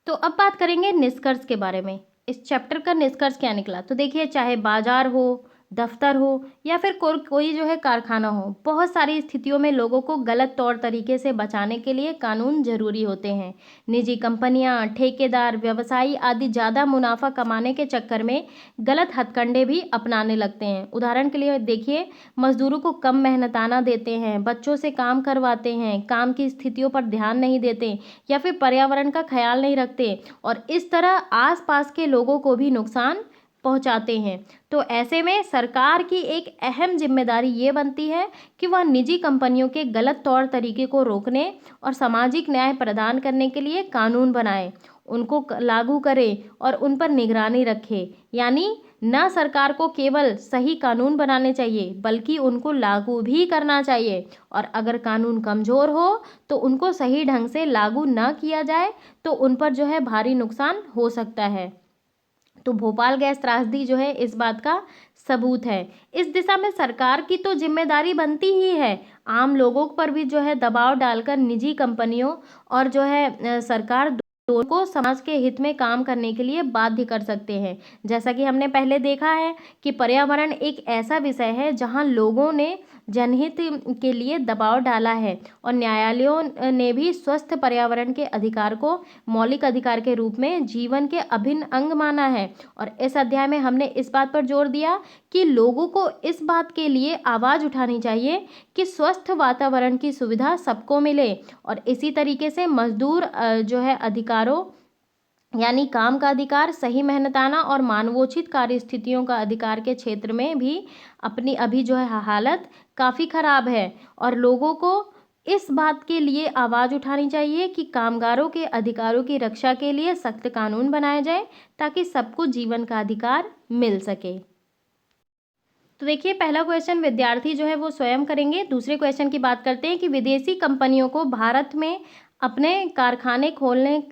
तो अब बात करेंगे निष्कर्ष के बारे में। इस चैप्टर का निष्कर्ष क्या निकला? तो देखिए, चाहे बाजार हो, दफ्तर हो या फिर कोई जो है कारखाना हो, बहुत सारी स्थितियों में लोगों को गलत तौर तरीके से बचाने के लिए कानून जरूरी होते हैं। निजी कंपनियां, ठेकेदार, व्यवसायी आदि ज़्यादा मुनाफा कमाने के चक्कर में गलत हथकंडे भी अपनाने लगते हैं। उदाहरण के लिए देखिए, मजदूरों को कम मेहनताना देते हैं, बच्चों से काम करवाते हैं, काम की स्थितियों पर ध्यान नहीं देते या फिर पर्यावरण का ख्याल नहीं रखते और इस तरह आसपास के लोगों को भी नुकसान पहुंचाते हैं। तो ऐसे में सरकार की एक अहम जिम्मेदारी ये बनती है कि वह निजी कंपनियों के गलत तौर तरीके को रोकने और सामाजिक न्याय प्रदान करने के लिए कानून बनाए, उनको लागू करे और उन पर निगरानी रखे। यानी न सरकार को केवल सही कानून बनाने चाहिए, बल्कि उनको लागू भी करना चाहिए। और अगर कानून कमज़ोर हो तो उनको सही ढंग से लागू न किया जाए तो उन पर जो है भारी नुकसान हो सकता है। तो भोपाल गैस त्रासदी जो है इस बात का सबूत है। इस दिशा में सरकार की तो जिम्मेदारी बनती ही है, आम लोगों पर भी जो है दबाव डालकर निजी कंपनियों और जो है सरकार दोनों को समाज के हित में काम करने के लिए बाध्य कर सकते हैं। जैसा कि हमने पहले देखा है कि पर्यावरण एक ऐसा विषय है जहां लोगों ने जनहित के लिए दबाव डाला है और न्यायालयों ने भी स्वस्थ पर्यावरण के अधिकार को मौलिक अधिकार के रूप में जीवन के अभिन्न अंग माना है। और इस अध्याय में हमने इस बात पर जोर दिया कि लोगों को इस बात के लिए आवाज़ उठानी चाहिए कि स्वस्थ वातावरण की सुविधा सबको मिले। और इसी तरीके से मजदूर जो है अधिकारों यानी काम का अधिकार, सही मेहनताना और मानवोचित कार्य स्थितियों का अधिकार के क्षेत्र में भी अपनी अभी जो है हालत काफ़ी ख़राब है। और लोगों को इस बात के लिए आवाज़ उठानी चाहिए कि कामगारों के अधिकारों की रक्षा के लिए सख्त कानून बनाए जाए ताकि सबको जीवन का अधिकार मिल सके। तो देखिए, पहला क्वेश्चन विद्यार्थी जो है वो स्वयं करेंगे। दूसरे क्वेश्चन की बात करते हैं कि विदेशी कंपनियों को भारत में अपने कारखाने खोलने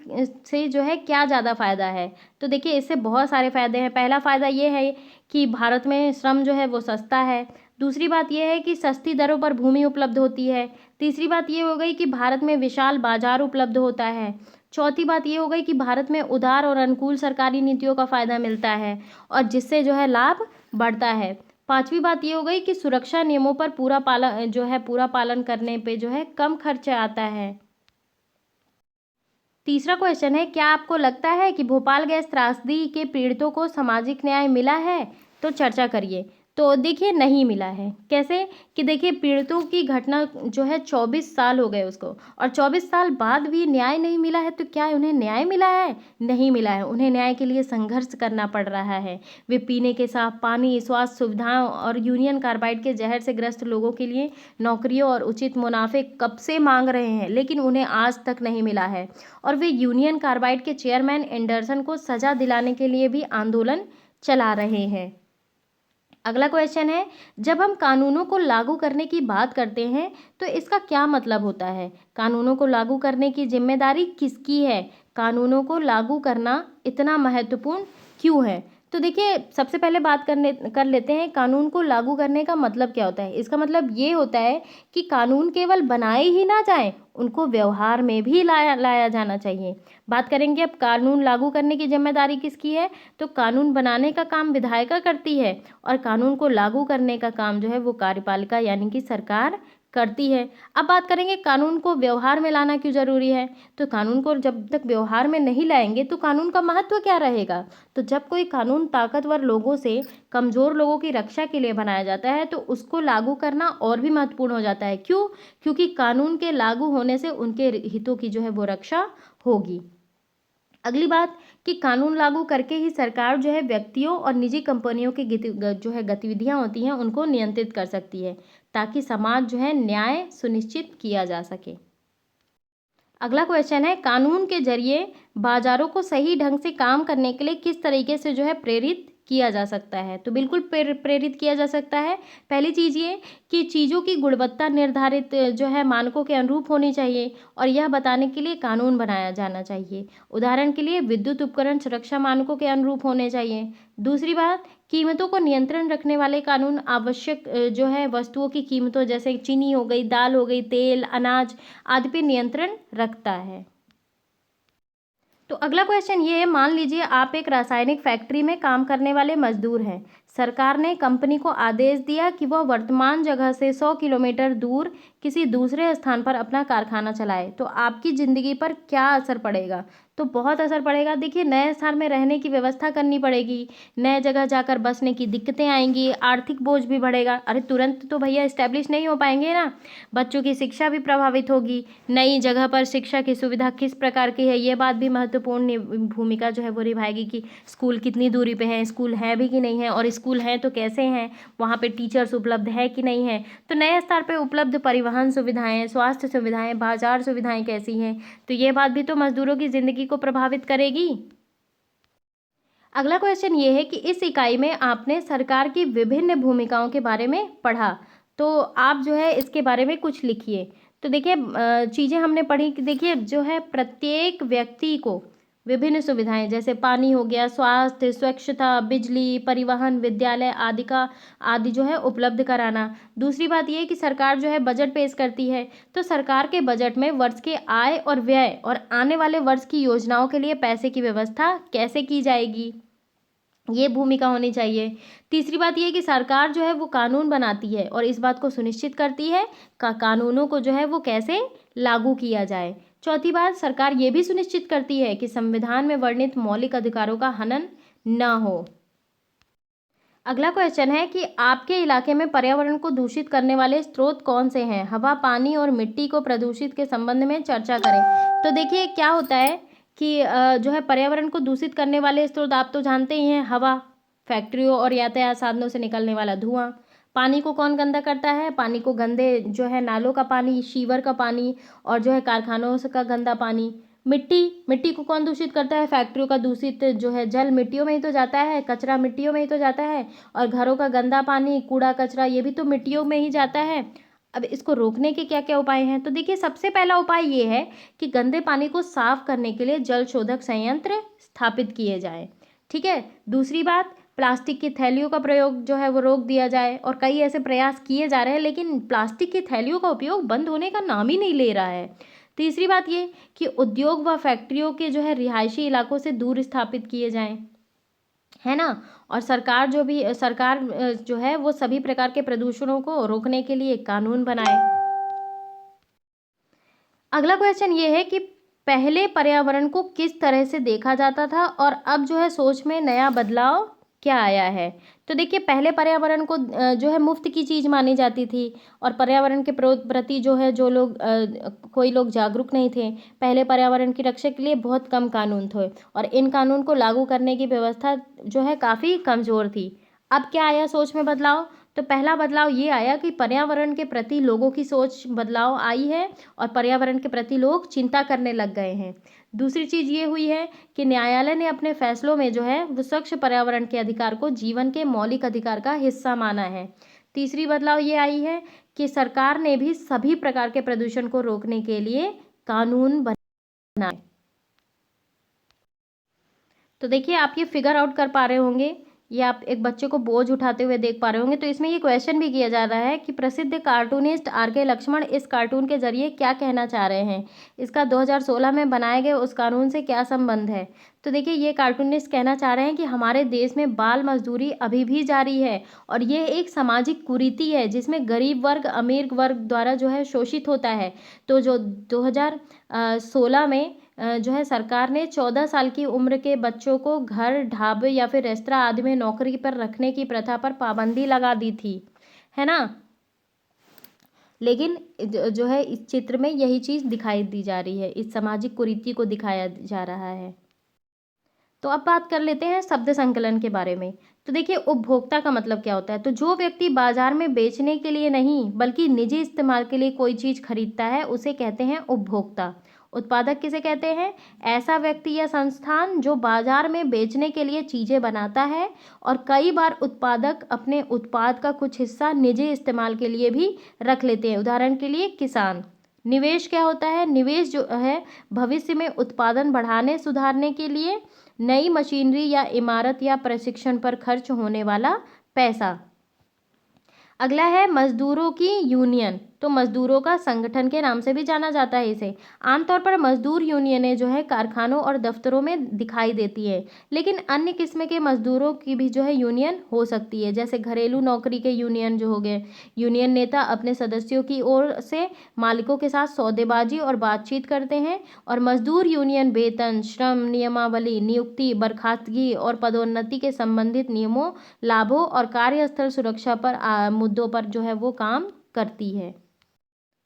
से जो है क्या ज़्यादा फ़ायदा है। तो देखिए, इससे बहुत सारे फ़ायदे हैं। पहला फ़ायदा ये है कि भारत में श्रम जो है वो सस्ता है। दूसरी बात ये है कि सस्ती दरों पर भूमि उपलब्ध होती है। तीसरी बात ये हो गई कि भारत में विशाल बाजार उपलब्ध होता है। चौथी बात ये हो गई कि भारत में उदार और अनुकूल सरकारी नीतियों का फ़ायदा मिलता है और जिससे जो है लाभ बढ़ता है। पांचवी बात ये हो गई कि सुरक्षा नियमों पर पूरा पालन करने पे जो है कम खर्च आता है। तीसरा क्वेश्चन है, क्या आपको लगता है कि भोपाल गैस त्रासदी के पीड़ितों को सामाजिक न्याय मिला है? तो चर्चा करिए। तो देखिए, नहीं मिला है। कैसे? कि देखिए, पीड़ितों की घटना जो है 24 साल हो गए उसको और 24 साल बाद भी न्याय नहीं मिला है। तो क्या उन्हें न्याय मिला है? नहीं मिला है। उन्हें न्याय के लिए संघर्ष करना पड़ रहा है। वे पीने के साफ पानी, स्वास्थ्य सुविधाओं और यूनियन कार्बाइड के जहर से ग्रस्त लोगों के लिए नौकरियों और उचित मुनाफे कब से मांग रहे हैं, लेकिन उन्हें आज तक नहीं मिला है। और वे यूनियन कार्बाइड के चेयरमैन एंडरसन को सजा दिलाने के लिए भी आंदोलन चला रहे हैं। अगला क्वेश्चन है, जब हम कानूनों को लागू करने की बात करते हैं तो इसका क्या मतलब होता है? कानूनों को लागू करने की जिम्मेदारी किसकी है? कानूनों को लागू करना इतना महत्वपूर्ण क्यों है? तो देखिए, सबसे पहले बात कर लेते हैं कानून को लागू करने का मतलब क्या होता है। इसका मतलब ये होता है कि कानून केवल बनाए ही ना जाएं, उनको व्यवहार में भी लाया जाना चाहिए। बात करेंगे अब कानून लागू करने की जिम्मेदारी किसकी है। तो कानून बनाने का काम विधायिका करती है और कानून को लागू करने का काम जो है वो कार्यपालिका यानी कि सरकार करती है। अब बात करेंगे कानून को व्यवहार में लाना क्यों ज़रूरी है। तो कानून को जब तक व्यवहार में नहीं लाएंगे तो कानून का महत्व क्या रहेगा। तो जब कोई कानून ताकतवर लोगों से कमज़ोर लोगों की रक्षा के लिए बनाया जाता है तो उसको लागू करना और भी महत्वपूर्ण हो जाता है। क्यों? क्योंकि कानून के लागू होने से उनके हितों की जो है वो रक्षा होगी। अगली बात कि कानून लागू करके ही सरकार जो है व्यक्तियों और निजी कंपनियों की जो है गतिविधियां होती हैं उनको नियंत्रित कर सकती है ताकि समाज जो है न्याय सुनिश्चित किया जा सके। अगला क्वेश्चन है, कानून के जरिए बाजारों को सही ढंग से काम करने के लिए किस तरीके से जो है प्रेरित किया जा सकता है। तो बिल्कुल प्रेरित किया जा सकता है। पहली चीज़ ये कि चीज़ों की गुणवत्ता निर्धारित जो है मानकों के अनुरूप होनी चाहिए और यह बताने के लिए कानून बनाया जाना चाहिए। उदाहरण के लिए विद्युत उपकरण सुरक्षा मानकों के अनुरूप होने चाहिए। दूसरी बात, कीमतों को नियंत्रण रखने वाले कानून आवश्यक जो है वस्तुओं की कीमतों जैसे चीनी हो गई, दाल हो गई, तेल, अनाज आदि पर नियंत्रण रखता है। तो अगला क्वेश्चन ये है, मान लीजिए आप एक रासायनिक फैक्ट्री में काम करने वाले मजदूर हैं। सरकार ने कंपनी को आदेश दिया कि वह वर्तमान जगह से 100 किलोमीटर दूर किसी दूसरे स्थान पर अपना कारखाना चलाए। तो आपकी ज़िंदगी पर क्या असर पड़ेगा? तो बहुत असर पड़ेगा। देखिए, नए स्थान में रहने की व्यवस्था करनी पड़ेगी, नए जगह जाकर बसने की दिक्कतें आएंगी, आर्थिक बोझ भी बढ़ेगा। अरे तुरंत तो भैया इस्टेब्लिश नहीं हो पाएंगे ना। बच्चों की शिक्षा भी प्रभावित होगी। नई जगह पर शिक्षा की सुविधा किस प्रकार की है, ये बात भी महत्वपूर्ण भूमिका जो है वो निभाएगी कि स्कूल कितनी दूरी पे है, स्कूल है भी कि नहीं है, और स्कूल हैं तो कैसे हैं, वहाँ पे टीचर्स उपलब्ध है कि नहीं है। तो नए स्तर पे उपलब्ध परिवहन सुविधाएं, स्वास्थ्य सुविधाएं, बाजार सुविधाएं कैसी हैं, तो ये बात भी तो मजदूरों की ज़िंदगी को प्रभावित करेगी। अगला क्वेश्चन ये है कि इस इकाई में आपने सरकार की विभिन्न भूमिकाओं के बारे में पढ़ा, तो आप जो है इसके बारे में कुछ लिखिए। तो देखिए, चीज़ें हमने पढ़ी कि देखिए जो है प्रत्येक व्यक्ति को विभिन्न सुविधाएं जैसे पानी हो गया, स्वास्थ्य, स्वच्छता, बिजली, परिवहन, विद्यालय आदि जो है उपलब्ध कराना। दूसरी बात ये है कि सरकार जो है बजट पेश करती है, तो सरकार के बजट में वर्ष के आय और व्यय और आने वाले वर्ष की योजनाओं के लिए पैसे की व्यवस्था कैसे की जाएगी, ये भूमिका होनी चाहिए। तीसरी बात ये है कि सरकार जो है वो कानून बनाती है और इस बात को सुनिश्चित करती है कानूनों को जो है वो कैसे लागू किया जाए। चौथी बात, सरकार ये भी सुनिश्चित करती है कि संविधान में वर्णित मौलिक अधिकारों का हनन न हो। अगला क्वेश्चन है कि आपके इलाके में पर्यावरण को दूषित करने वाले स्रोत कौन से हैं? हवा, पानी और मिट्टी को प्रदूषित के संबंध में चर्चा करें। तो देखिए क्या होता है कि जो है पर्यावरण को दूषित करने वाले स्रोत आप तो जानते ही हैं, हवा, फैक्ट्रियों और यातायात साधनों से निकलने वाला धुआं। पानी को कौन गंदा करता है? पानी को गंदे जो है नालों का पानी, सीवर का पानी और जो है कारखानों से का गंदा पानी। मिट्टी को कौन दूषित करता है? फैक्ट्रियों का दूषित जो है जल मिट्टियों में ही तो जाता है, कचरा मिट्टियों में ही तो जाता है, और घरों का गंदा पानी, कूड़ा कचरा ये भी तो मिट्टियों में ही जाता है। अब इसको रोकने के क्या क्या उपाय हैं? तो देखिए सबसे पहला उपाय ये है कि गंदे पानी को साफ करने के लिए जल शोधक संयंत्र स्थापित किए जाए। ठीक है। दूसरी बात, प्लास्टिक की थैलियों का प्रयोग जो है वो रोक दिया जाए, और कई ऐसे प्रयास किए जा रहे हैं लेकिन प्लास्टिक की थैलियों का उपयोग बंद होने का नाम ही नहीं ले रहा है। तीसरी बात ये कि उद्योग व फैक्ट्रियों के जो है रिहायशी इलाकों से दूर स्थापित किए जाएं, है ना। और सरकार जो है वो सभी प्रकार के प्रदूषणों को रोकने के लिए कानून बनाए। अगला क्वेश्चन ये है कि पहले पर्यावरण को किस तरह से देखा जाता था और अब जो है सोच में नया बदलाव क्या आया है? तो देखिए पहले पर्यावरण को जो है मुफ्त की चीज़ मानी जाती थी, और पर्यावरण के प्रति जो है कोई लोग जागरूक नहीं थे। पहले पर्यावरण की रक्षा के लिए बहुत कम कानून थे और इन कानून को लागू करने की व्यवस्था जो है काफ़ी कमज़ोर थी। अब क्या आया सोच में बदलाव? तो पहला बदलाव ये आया कि पर्यावरण के प्रति लोगों की सोच बदलाव आई है और पर्यावरण के प्रति लोग चिंता करने लग गए हैं। दूसरी चीज़ ये हुई है कि न्यायालय ने अपने फैसलों में जो है वो स्वच्छ पर्यावरण के अधिकार को जीवन के मौलिक अधिकार का हिस्सा माना है। तीसरी बदलाव ये आई है कि सरकार ने भी सभी प्रकार के प्रदूषण को रोकने के लिए कानून बनाए। तो देखिए आप ये फिगर आउट कर पा रहे होंगे, ये आप एक बच्चे को बोझ उठाते हुए देख पा रहे होंगे। तो इसमें ये क्वेश्चन भी किया जा रहा है कि प्रसिद्ध कार्टूनिस्ट आर.के. लक्ष्मण इस कार्टून के जरिए क्या कहना चाह रहे हैं? इसका 2016 में बनाए गए उस कानून से क्या संबंध है? तो देखिए ये कार्टूनिस्ट कहना चाह रहे हैं कि हमारे देश में बाल मजदूरी अभी भी जारी है और ये एक सामाजिक कुरीति है जिसमें गरीब वर्ग अमीर वर्ग द्वारा जो है शोषित होता है। तो जो 2016 में जो है सरकार ने 14 साल की उम्र के बच्चों को घर, ढाबे या फिर रेस्तरां आदि में नौकरी पर रखने की प्रथा पर पाबंदी लगा दी थी, है ना। लेकिन जो है इस चित्र में यही चीज़ दिखाई दी जा रही है, इस सामाजिक कुरीति को दिखाया जा रहा है। तो अब बात कर लेते हैं शब्द संकलन के बारे में। तो देखिए उपभोक्ता का मतलब क्या होता है? तो जो व्यक्ति बाजार में बेचने के लिए नहीं बल्कि निजी इस्तेमाल के लिए कोई चीज़ खरीदता है उसे कहते हैं उपभोक्ता। उत्पादक किसे कहते हैं? ऐसा व्यक्ति या संस्थान जो बाजार में बेचने के लिए चीज़ें बनाता है और कई बार उत्पादक अपने उत्पाद का कुछ हिस्सा निजी इस्तेमाल के लिए भी रख लेते हैं। उदाहरण के लिए किसान। निवेश क्या होता है? निवेश जो है भविष्य में उत्पादन बढ़ाने सुधारने के लिए नई मशीनरी या इमारत या प्रशिक्षण पर खर्च होने वाला पैसा। अगला है मजदूरों की यूनियन। तो मजदूरों का संगठन के नाम से भी जाना जाता है इसे। आमतौर पर मजदूर यूनियनें जो है कारखानों और दफ्तरों में दिखाई देती है, लेकिन अन्य किस्म के मजदूरों की भी जो है यूनियन हो सकती है, जैसे घरेलू नौकरी के यूनियन जो हो गए। यूनियन नेता अपने सदस्यों की ओर से मालिकों के साथ सौदेबाजी और बातचीत करते हैं, और मजदूर यूनियन वेतन, श्रम नियमावली, नियुक्ति, बर्खास्तगी और पदोन्नति के संबंधित नियमों, लाभों और कार्यस्थल सुरक्षा पर मुद्दों पर जो है वो काम करती है।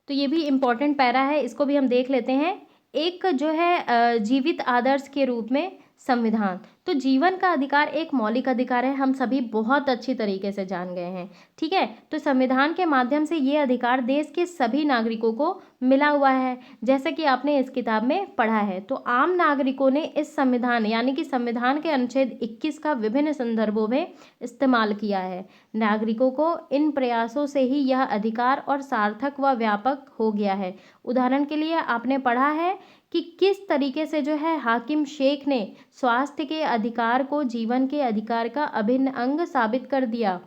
तो ये भी इम्पोर्टेंट पैरा है, इसको भी हम देख लेते हैं। एक जो है जीवित आदर्श के रूप में संविधान। तो जीवन का अधिकार एक मौलिक अधिकार है, हम सभी बहुत अच्छी तरीके से जान गए हैं। ठीक है, तो संविधान के माध्यम से ये अधिकार देश के सभी नागरिकों को मिला हुआ है, जैसे कि आपने इस किताब में पढ़ा है। तो आम नागरिकों ने इस संविधान यानी कि संविधान के अनुच्छेद 21 का विभिन्न संदर्भों में इस्तेमाल किया है। नागरिकों को इन प्रयासों से ही यह अधिकार और सार्थक व व्यापक हो गया है। उदाहरण के लिए आपने पढ़ा है कि किस तरीके से जो है हाकिम शेख ने स्वास्थ्य के अधिकार को जीवन के अधिकार का अभिन्न अंग साबित कर दिया,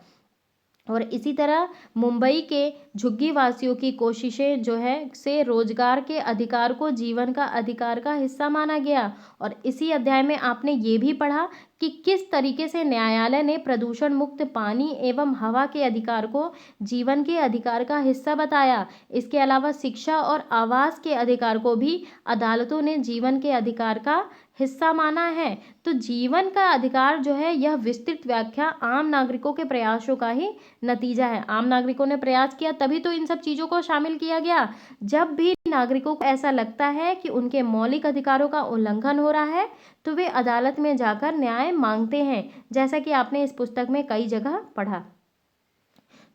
और इसी तरह मुंबई के झुग्गी वासियों की कोशिशें जो है से रोजगार के अधिकार को जीवन का अधिकार का हिस्सा माना गया। और इसी अध्याय में आपने ये भी पढ़ा कि किस तरीके से न्यायालय ने प्रदूषण मुक्त पानी एवं हवा के अधिकार को जीवन के अधिकार का हिस्सा बताया। इसके अलावा शिक्षा और आवास के अधिकार को भी अदालतों ने जीवन के अधिकार का हिस्सा माना है। तो जीवन का अधिकार जो है यह विस्तृत व्याख्या आम नागरिकों के प्रयासों का ही नतीजा है। आम नागरिकों ने प्रयास किया तभी तो इन सब चीज़ों को शामिल किया गया। जब भी नागरिकों को ऐसा लगता है कि उनके मौलिक अधिकारों का उल्लंघन हो रहा है तो वे अदालत में जाकर न्याय मांगते हैं, जैसा कि आपने इस पुस्तक में कई जगह पढ़ा।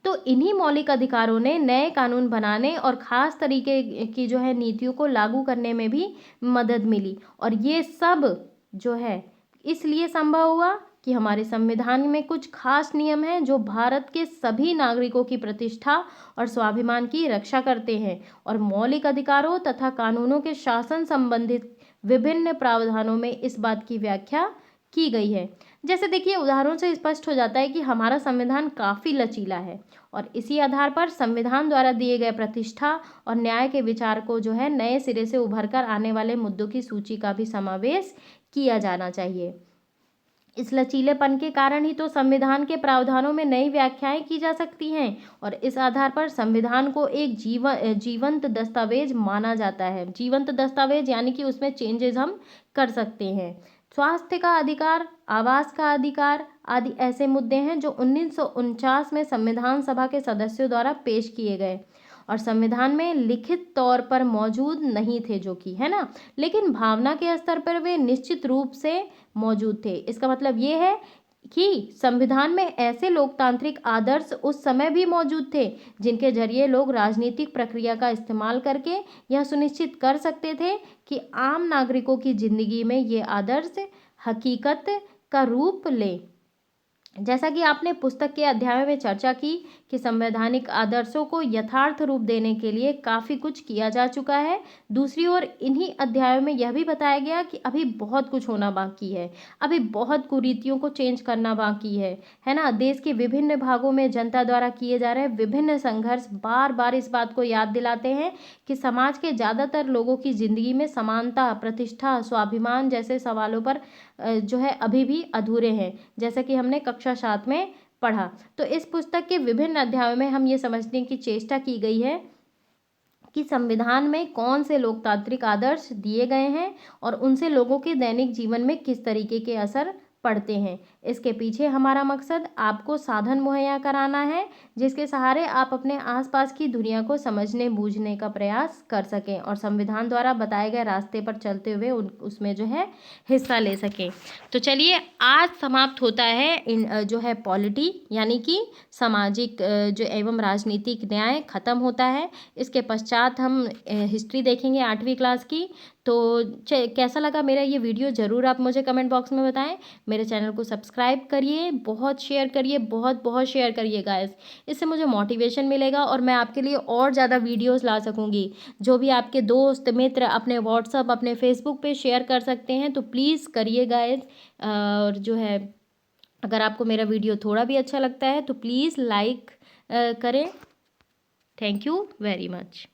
तो इन्हीं मौलिक अधिकारों ने नए कानून बनाने और ख़ास तरीके की जो है नीतियों को लागू करने में भी मदद मिली। और ये सब जो है इसलिए संभव हुआ कि हमारे संविधान में कुछ खास नियम हैं जो भारत के सभी नागरिकों की प्रतिष्ठा और स्वाभिमान की रक्षा करते हैं, और मौलिक अधिकारों तथा कानूनों के शासन संबंधित विभिन्न प्रावधानों में इस बात की व्याख्या की गई है। जैसे देखिए, उदाहरणों से स्पष्ट हो जाता है कि हमारा संविधान काफ़ी लचीला है, और इसी आधार पर संविधान द्वारा दिए गए प्रतिष्ठा और न्याय के विचार को जो है नए सिरे से उभर कर आने वाले मुद्दों की सूची का भी समावेश किया जाना चाहिए। इस लचीलेपन के कारण ही तो संविधान के प्रावधानों में नई व्याख्याएं की जा सकती हैं, और इस आधार पर संविधान को एक जीवंत दस्तावेज माना जाता है। जीवंत दस्तावेज यानी कि उसमें चेंजेस हम कर सकते हैं। स्वास्थ्य का अधिकार, आवास का अधिकार आदि ऐसे मुद्दे हैं जो 1949 में संविधान सभा के सदस्यों द्वारा पेश किए गए और संविधान में लिखित तौर पर मौजूद नहीं थे, जो कि है ना, लेकिन भावना के स्तर पर वे निश्चित रूप से मौजूद थे। इसका मतलब ये है कि संविधान में ऐसे लोकतांत्रिक आदर्श उस समय भी मौजूद थे जिनके जरिए लोग राजनीतिक प्रक्रिया का इस्तेमाल करके यह सुनिश्चित कर सकते थे कि आम नागरिकों की जिंदगी में ये आदर्श हकीकत का रूप ले। जैसा कि आपने पुस्तक के अध्याय में चर्चा की कि संवैधानिक आदर्शों को यथार्थ रूप देने के लिए काफ़ी कुछ किया जा चुका है। दूसरी ओर इन्हीं अध्यायों में यह भी बताया गया कि अभी बहुत कुछ होना बाकी है, अभी बहुत कुरीतियों को चेंज करना बाकी है ना। देश के विभिन्न भागों में जनता द्वारा किए जा रहे विभिन्न संघर्ष बार बार इस बात को याद दिलाते हैं कि समाज के ज़्यादातर लोगों की ज़िंदगी में समानता, प्रतिष्ठा, स्वाभिमान जैसे सवालों पर जो है अभी भी अधूरे हैं, जैसा कि हमने कक्षा 7 में पढ़ा। तो इस पुस्तक के विभिन्न अध्यायों में हम ये समझने की चेष्टा की गई है कि संविधान में कौन से लोकतांत्रिक आदर्श दिए गए हैं और उनसे लोगों के दैनिक जीवन में किस तरीके के असर पड़ते हैं। इसके पीछे हमारा मकसद आपको साधन मुहैया कराना है जिसके सहारे आप अपने आसपास की दुनिया को समझने बूझने का प्रयास कर सकें और संविधान द्वारा बताए गए रास्ते पर चलते हुए उसमें जो है हिस्सा ले सकें। तो चलिए, आज समाप्त होता है जो है पॉलिटी यानी कि सामाजिक जो एवं राजनीतिक न्याय ख़त्म होता है। इसके पश्चात हम हिस्ट्री देखेंगे 8वीं क्लास की। तो कैसा लगा मेरा ये वीडियो ज़रूर आप मुझे कमेंट बॉक्स में बताएं। मेरे चैनल को सब्सक्राइब करिए, बहुत शेयर करिए, बहुत बहुत शेयर करिए गाइस। इससे मुझे मोटिवेशन मिलेगा और मैं आपके लिए और ज़्यादा वीडियोस ला सकूँगी। जो भी आपके दोस्त मित्र अपने व्हाट्सअप अपने फेसबुक पे शेयर कर सकते हैं तो प्लीज़ करिए गाइस। और जो है अगर आपको मेरा वीडियो थोड़ा भी अच्छा लगता है तो प्लीज़ लाइक करें। Thank you very much.